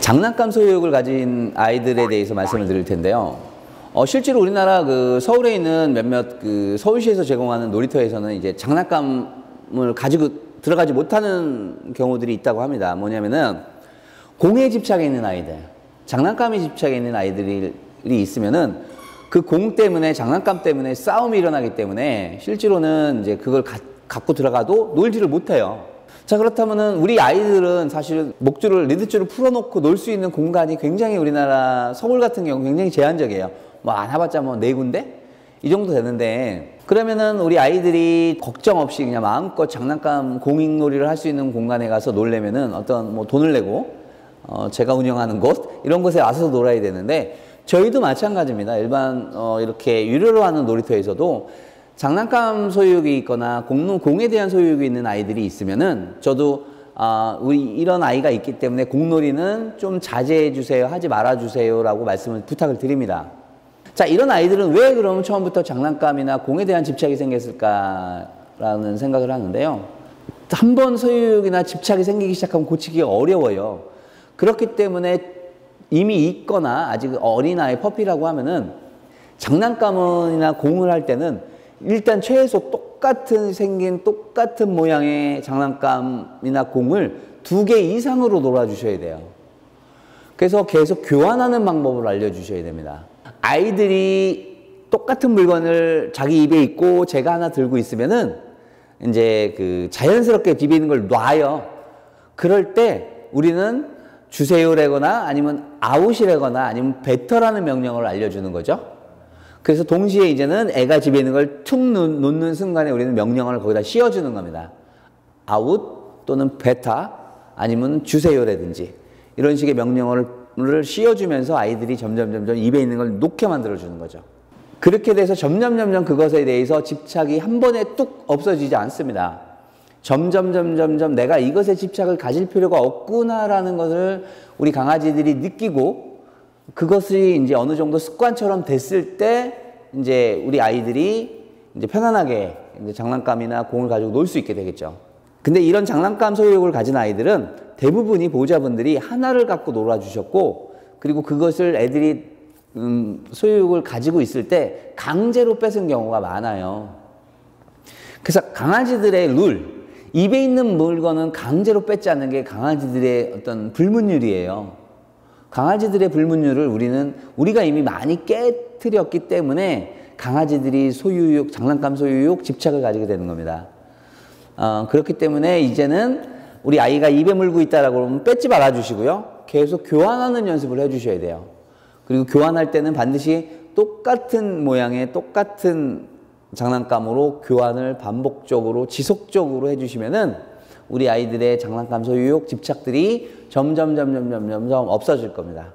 장난감 소유욕을 가진 아이들에 대해서 말씀을 드릴 텐데요. 실제로 우리나라 서울에 있는 몇몇 서울시에서 제공하는 놀이터에서는 이제 장난감을 가지고 들어가지 못하는 경우들이 있다고 합니다. 뭐냐면은 공에 집착해 있는 아이들, 장난감에 집착해 있는 아이들이 있으면은 그 공 때문에, 장난감 때문에 싸움이 일어나기 때문에 실제로는 이제 그걸 갖고 들어가도 놀지를 못해요. 자, 그렇다면은 우리 아이들은 사실은 리드줄을 풀어놓고 놀 수 있는 공간이 굉장히 우리나라 서울 같은 경우 굉장히 제한적이에요. 뭐 안 해봤자 뭐 4군데? 이 정도 되는데, 그러면은 우리 아이들이 걱정 없이 그냥 마음껏 장난감 공익놀이를 할 수 있는 공간에 가서 놀려면은 어떤 뭐 돈을 내고 제가 운영하는 곳 이런 곳에 와서 놀아야 되는데, 저희도 마찬가지입니다. 일반 이렇게 유료로 하는 놀이터에서도 장난감 소유욕이 있거나 공에 대한 소유욕이 있는 아이들이 있으면은 저도 우리 이런 아이가 있기 때문에 공놀이는 좀 자제해 주세요, 하지 말아 주세요 라고 말씀을 부탁을 드립니다. 자, 이런 아이들은 왜 그럼 처음부터 장난감이나 공에 대한 집착이 생겼을까라는 생각을 하는데요. 한번 소유욕이나 집착이 생기기 시작하면 고치기가 어려워요. 그렇기 때문에 이미 있거나 아직 어린아이 퍼피라고 하면은 장난감이나 공을 할 때는 일단 최소 생긴 똑같은 모양의 장난감이나 공을 2개 이상으로 놀아주셔야 돼요. 그래서 계속 교환하는 방법을 알려주셔야 됩니다. 아이들이 똑같은 물건을 자기 입에 있고 제가 하나 들고 있으면은 이제 자연스럽게 입에 있는 걸 놔요. 그럴 때 우리는 주세요라거나 아니면 아웃이라거나 아니면 뱉어라는 명령을 알려주는 거죠. 그래서 동시에 이제는 애가 집에 있는 걸 툭 놓는 순간에 우리는 명령어를 거기다 씌워주는 겁니다. 아웃 또는 베타 아니면 주세요라든지 이런 식의 명령어를 씌워주면서 아이들이 점점 입에 있는 걸 놓게 만들어주는 거죠. 그렇게 돼서 점점 그것에 대해서 집착이 한 번에 뚝 없어지지 않습니다. 점점 내가 이것에 집착을 가질 필요가 없구나라는 것을 우리 강아지들이 느끼고, 그것이 이제 어느 정도 습관처럼 됐을 때 이제 우리 아이들이 이제 편안하게 이제 장난감이나 공을 가지고 놀 수 있게 되겠죠. 근데 이런 장난감 소유욕을 가진 아이들은 대부분이 보호자분들이 하나를 갖고 놀아주셨고, 그리고 그것을 애들이 소유욕을 가지고 있을 때 강제로 뺏은 경우가 많아요. 그래서 강아지들의 룰, 입에 있는 물건은 강제로 뺏지 않는 게 강아지들의 어떤 불문율이에요. 강아지들의 불문율을 우리가 이미 많이 깨트렸기 때문에 강아지들이 소유욕, 장난감 소유욕, 집착을 가지게 되는 겁니다. 그렇기 때문에 이제는 우리 아이가 입에 물고 있다라고 그러면 뺏지 말아 주시고요. 계속 교환하는 연습을 해 주셔야 돼요. 그리고 교환할 때는 반드시 똑같은 모양의 똑같은 장난감으로 교환을 반복적으로 지속적으로 해주시면은 우리 아이들의 장난감 소유욕, 집착들이 점점 없어질 겁니다.